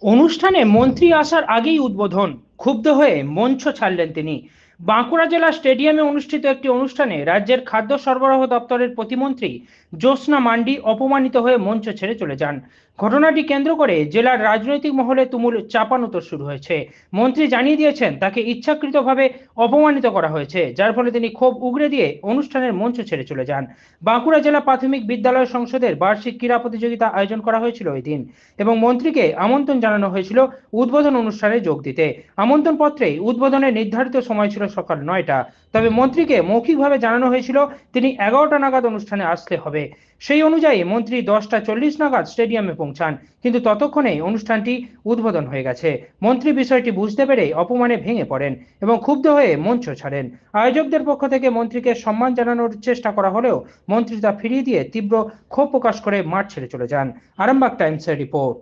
অনুষ্ঠানে মন্ত্রী আসার আগেই উদ্বোধন, ক্ষুব্ধ হয়ে মঞ্চ ছাড়লেন তিনি। বাঁকুড়া জেলা স্টেডিয়ামে অনুষ্ঠিত একটি অনুষ্ঠানে রাজ্যের খাদ্য সরবরাহ দপ্তরের প্রতিমন্ত্রী জ্যোৎস্না মান্ডি অপমানিত হয়ে মঞ্চ ছেড়ে চলে যান। ঘটনাটি কেন্দ্র করে জেলার রাজনৈতিক মহলে তুমুল চাপানোতর শুরু হয়েছে। মন্ত্রী জানিয়ে দিয়েছেন তাকে ইচ্ছাকৃতভাবে অপমানিত করা হয়েছে, যার ফলে তিনি ক্ষোভ উগরে দিয়ে অনুষ্ঠানের মঞ্চ ছেড়ে চলে যান। বাঁকুড়া জেলা প্রাথমিক বিদ্যালয় সংসদের বার্ষিক ক্রীড়া প্রতিযোগিতা আয়োজন করা হয়েছিল ওই দিন এবং মন্ত্রীকে আমন্ত্রণ জানানো হয়েছিল উদ্বোধন অনুষ্ঠানে যোগ দিতে। আমন্ত্রণ পত্রে উদ্বোধনের নির্ধারিত সময় ছিল সকাল 9টা, তবে মন্ত্রীকে মৌখিকভাবে জানানো হয়েছিল তিনি 11টা নাগাদ অনুষ্ঠানে আসতে হবে। সেই অনুযায়ী মন্ত্রী 10টা 40 নাগাদ স্টেডিয়ামে পৌঁছান, কিন্তু ততক্ষণে অনুষ্ঠানটি উদ্বোধন হয়ে গেছে। মন্ত্রী বিষয়টি বুঝতে পেরে অপমানে ভেঙে পড়েন এবং ক্ষুব্ধ হয়ে মঞ্চ ছাড়েন। আয়োজকদের পক্ষ থেকে মন্ত্রীকে সম্মান জানানোর চেষ্টা করা হলেও মন্ত্রী তা ফিরিয়ে দিয়ে তীব্র ক্ষোভ প্রকাশ করে মাঠ ছেড়ে চলে যান। আরামবাগ টাইমসের রিপোর্ট।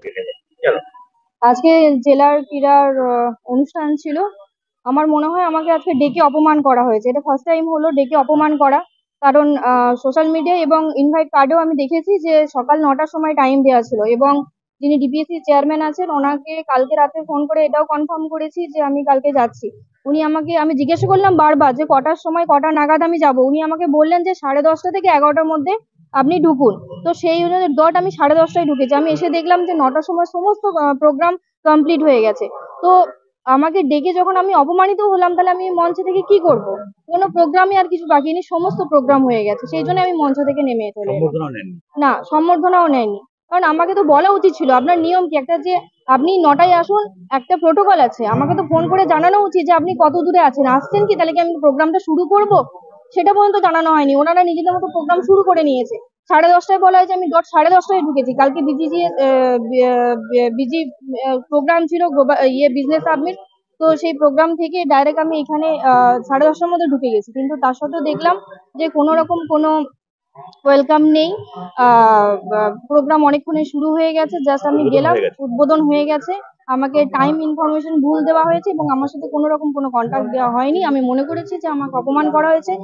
আজকে জেলার ক্রীড়ার অনুষ্ঠান ছিল। আমার মনে হয় আমাকে আজকে ডেকে অপমান করা হয়েছে। এটা ফার্স্ট টাইম হলো ডেকে অপমান করা। কারণ সোশ্যাল মিডিয়ায় এবং ইনভাইট কার্ডেও আমি দেখেছি যে সকাল 9টার সময় টাইম দেওয়া ছিল, এবং যিনি ডিপিএসসি চেয়ারম্যান আছেন ওনাকে কালকে রাতে ফোন করে এটাও কনফার্ম করেছি যে আমি কালকে যাচ্ছি। আমি জিজ্ঞাসা করলাম বারবার যে কটার সময় কটা নাগাদ আমি যাব। উনি আমাকে বললেন যে 10:30 থেকে 11টার মধ্যে আপনি ঢুকুন। তো সেই অনুযায়ী আমি 10:30টায় ঢুকেছি। আমি এসে দেখলাম যে 9টার সময় সমস্ত প্রোগ্রাম কমপ্লিট হয়ে গেছে। তো আমাকে ডেকে যখন আমি অপমানিত হলাম, তাহলে আমি মঞ্চ থেকে কি করব? কোনো প্রোগ্রামই আর কিছু বাকি নেই, সমস্ত প্রোগ্রাম হয়ে গেছে। সেই জন্য আমি মঞ্চ থেকে নেমে চলে এলাম। না, সম্বর্ধনাও নেয়নি। কারণ আমাকে তো বলা উচিত ছিল। আপনার নিয়ম কি একটা, যে আপনি 9টায় আসুন, একটা প্রোটোকল আছে। আমাকে তো ফোন করে জানানো উচিত যে আপনি কত দূরে আছেন, আসছেন কি, তাহলে কি আমি প্রোগ্রামটা শুরু করব। সেটা পর্যন্ত জানানো হয়নি। ওনারা নিজেদের মতো প্রোগ্রাম শুরু করে নিয়েছে। 10:30টায় বলা হয়েছে, আমি 10:30টায় ঢুকেছি। কালকে বিজি প্রোগ্রাম ছিল, বিজনেস সাবমিট। তো সেই প্রোগ্রাম থেকে ডাইরেক্ট আমি এখানে 10:30টার মধ্যে ঢুকে গেছি, কিন্তু তার সত্ত্বেও দেখলাম যে কোনো রকম কোনো ওয়েলকাম নেই। প্রোগ্রাম অনেকক্ষণে শুরু হয়ে গেছে, জাস্ট আমি গেলাম, উদ্বোধন হয়ে গেছে। আমাকে টাইম ইনফরমেশন ভুল দেওয়া হয়েছে এবং আমার সাথে কোনো রকম কোনো কন্ট্যাক্ট দেওয়া হয়নি। আমি মনে করেছি যে আমাকে অপমান করা হয়েছে।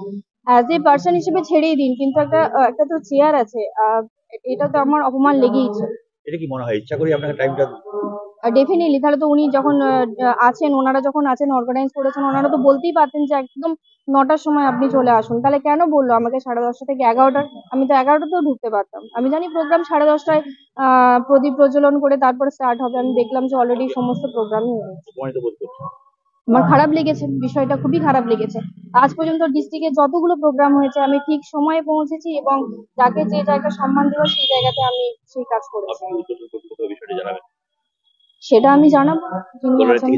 অ্যাজ এ পার্সন হিসেবে ছেড়েই দিন, কিন্তু একটা তো চেয়ার আছে, এটা তো আমার অপমান লেগেইছে। এটা কি মনে হয় ইচ্ছা করে আপনাকে টাইমটা? ডেফিনেটলি। তাহলে তো উনি যখন ওনারা যখন আছেন, অর্গানাইজ করেছেন, ওনারা তো বলতেই পারতেন যে একদম 9টার সময় আপনি চলে আসুন। তাহলে কেন বললো আমাকে 10:30 থেকে 11টার? আমি তো 11টাতেও ঢুকতে পারতাম। আমি জানি প্রোগ্রাম 10:30টায় প্রদীপ প্রজ্বলন করে তারপরে স্টার্ট হবে। আমি দেখলাম যে অলরেডি সমস্ত প্রোগ্রামই হয়ে গেছে। আমার খারাপ লেগেছে, বিষয়টা খুবই খারাপ লেগেছে। আজ পর্যন্ত ডিস্ট্রিক্টে যতগুলো প্রোগ্রাম হয়েছে আমি ঠিক সময়ে পৌঁছেছি, এবং যাকে যে জায়গায় সম্মান দেওয়া সেই জায়গাতে আমি সেই কাজ করেছি। সেটা আমি জানাবো যিনি আছেন।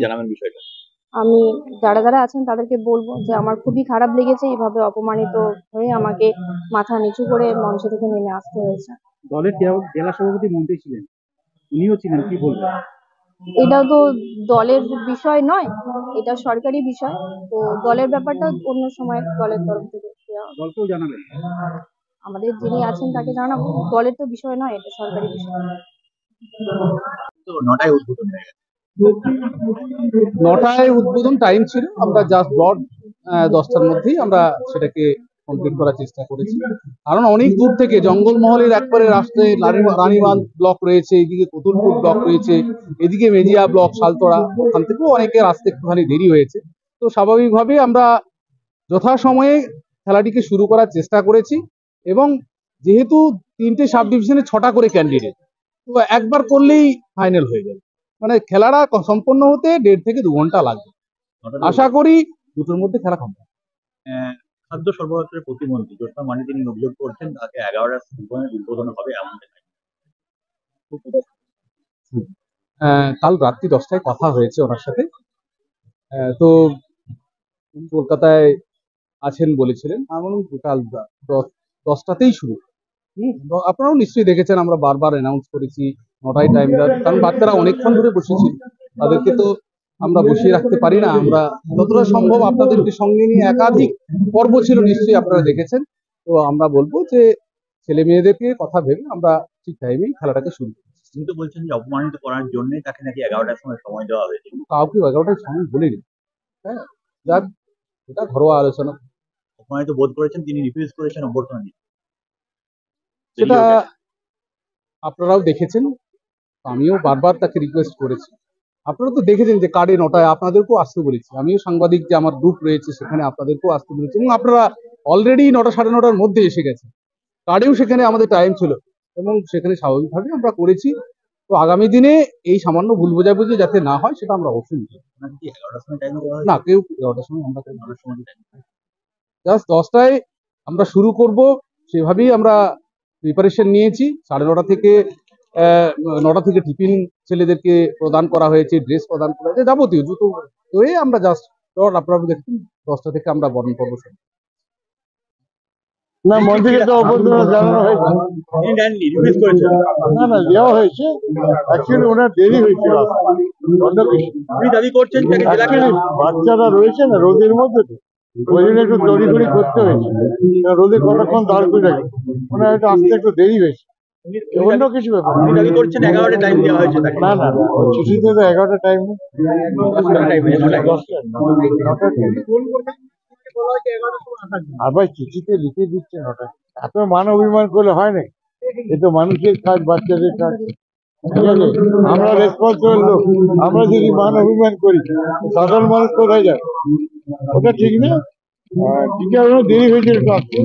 আমি যারা যারা আছেন তাদেরকে বলবো যে আমার খুবই খারাপ লেগেছে, এইভাবে অপমানিত হয়ে আমাকে মাথা নিচু করে মঞ্চ থেকে নেমে আসতে হয়েছে। দলের জেলা সভাপতি মন্ত্রী ছিলেন, উনিও ছিলেন, কি বলবেন? এটাও তো দলের বিষয় নয়, এটা সরকারি বিষয়। তো দলের ব্যাপারটা অন্য সময় দলের তরফ থেকে দলকেও জানাবেন? আমাদের যিনি আছেন তাকে জানাবো। দলের তো বিষয় নয়, এটা সরকারি বিষয়। তো 9টায় উদ্বোধন হয়ে গেছে। 9টায় উদ্বোধন টাইম ছিল, আমরা জাস্ট ব্রড 10টার মধ্যেই আমরা সেটাকে কমপ্লিট করার চেষ্টা করেছি। কারণ অনেক দূর থেকে জঙ্গলমহলের একবারে রাস্তায় রানীবাঁধ ব্লক রয়েছে, এদিকে কতুলপুর ব্লক রয়েছে, এদিকে মেজিয়া ব্লক, শালতোড়া, ওখান থেকেও অনেকের আসতে একটুখানি দেরি হয়েছে। তো স্বাভাবিকভাবে আমরা যথাসময়ে খেলাটিকে শুরু করার চেষ্টা করেছি, এবং যেহেতু 3টে সাব ডিভিশনে 6টা করে ক্যান্ডিডেট, তো একবার করলেই ফাইনাল হয়ে যাবে। মানে খেলাটা সম্পন্ন হতে 1.5 থেকে 2 ঘন্টা লাগবে। আশা করি দুটোর মধ্যে খেলা কমপ্লিট। খাদ্য সরবরাহের প্রতিমন্ত্রী জ্যোৎস্না মান্ডি তিনি অভিযোগ করছেন তাকে 11টার উদ্বোধন হবে এমন। কাল রাত্রি 10টায় কথা হয়েছে ওনার সাথে। তো কলকাতায় আছেন বলেছিলেন, আমি কাল 10টাতেই শুরু। আপনারাও নিশ্চয়ই দেখেছেন, আমরা বারবার অ্যানাউন্স করেছি 9টায় টাইম দেওয়ার, কারণ বাচ্চারা অনেকক্ষণ ধরে বসেছিল, তাদেরকে তো আমরা বসিয়ে রাখতে পারি না। আমরা যতটা সম্ভব আপনাদেরকে সঙ্গে নিয়ে, একাধিক পর্ব ছিল নিশ্চয়ই আপনারা দেখেছেন। তো আমরা বলবো যে ছেলে মেয়েদেরকে কথা ভেবে আমরা ঠিক টাইমেই খেলাটাকে শুরু করছি। কিন্তু বলছেন যে অপমানিত করার জন্যই তাকে নাকি 11টার সময় দেওয়া হয়েছে। কাউকে 11টার সময় বলিনি। হ্যাঁ, যাক, এটা ঘরোয়া আলোচনা। অপমানিত বোধ করেছেন, তিনি রিফিউজ করেছেন অভ্যর্থনা দিতে। সেটা আপনারাও দেখেছেন, আমিও বারবার তাকে রিকোয়েস্ট করেছি। আপনারা তো দেখেছেন যে কার্ডে 9টায় আপনাদেরকেও আসতে বলেছি, আমিও সাংবাদিক যে আমার গ্রুপ রয়েছে সেখানে আপনাদেরকেও আসতে বলেছি, এবং আপনারা অলরেডি 9টা সাড়ে 9টার মধ্যে এসে গেছে। কার্ডেও সেখানে আমাদের টাইম ছিল এবং সেখানে স্বাভাবিকভাবে আমরা করেছি। তো আগামী দিনে এই সামান্য ভুল বোঝাবুঝি যাতে না হয় সেটা আমরা অবশ্যই নিই। আপনাকে কি 11টার সময় টাইম দেওয়া হয়? না, কেউ 11টার সময় আমরা 9টার সময় টাইম জাস্ট 10টায় আমরা শুরু করব, সেভাবেই আমরা প্রিপারেশন নিয়েছি। 9:30 থেকে 9টা থেকে টিফিন ছেলেদেরকে প্রদান করা হয়েছে, ড্রেস প্রদান করা হয়েছে, যাবতীয় জুতো হয়ে আমরা জাস্ট আপনারা দেখুন 10টা থেকে আমরা বরণ পর্ব শুরু। না, মন্ত্রীকে তো অভ্যর্থনা জানানো হয়েছে। তিনি দেননি, রিকোয়েস্ট করেছেন। না, দেওয়া হয়েছে। অ্যাকচুয়ালি ওনার দেরি হয়েছিল আসতে। অন্য কিছু আপনি দাবি করছেন যে জেলা Actually, বাচ্চারা রয়েছে না রোদের মধ্যে, তো ওই জন্য একটু তড়িঘড়ি করতে হয়েছে। রোদে কতক্ষণ দাঁড় করে রাখবে, ওনার একটু আসতে একটু দেরি হয়েছে, অন্য কিছু ব্যাপার না। আপনি দাবি করছেন 11টায় টাইম দেওয়া হয়েছে তাকে। না, ওই চিঠিতে তো 11টা টাইম নেই, 10টার টাইম হয়েছে, 9টায়। 9টা আর ভাই চিঠিতে লিখে দিচ্ছে 9টা। এত মান অভিমান করলে হয় না, এ তো মানুষের কাজ, বাচ্চাদের কাজ। ঠিক আছে, আমরা রেসপন্সিবল লোক, আমরা যদি মান অভিমান করি সাধারণ মানুষ কোথায় যায়? ওটা ঠিক না। ঠিক আছে, ওনার দেরি হয়েছে একটু আসতে,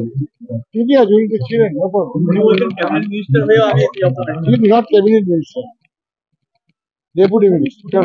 ঠিকই আছে, উনি তো ছিলেন। উনি বলছেন ক্যাবিনেট মিনিস্টার হয়েও আমি এসেছি আপনার। Not cabinet minister, deputy minister.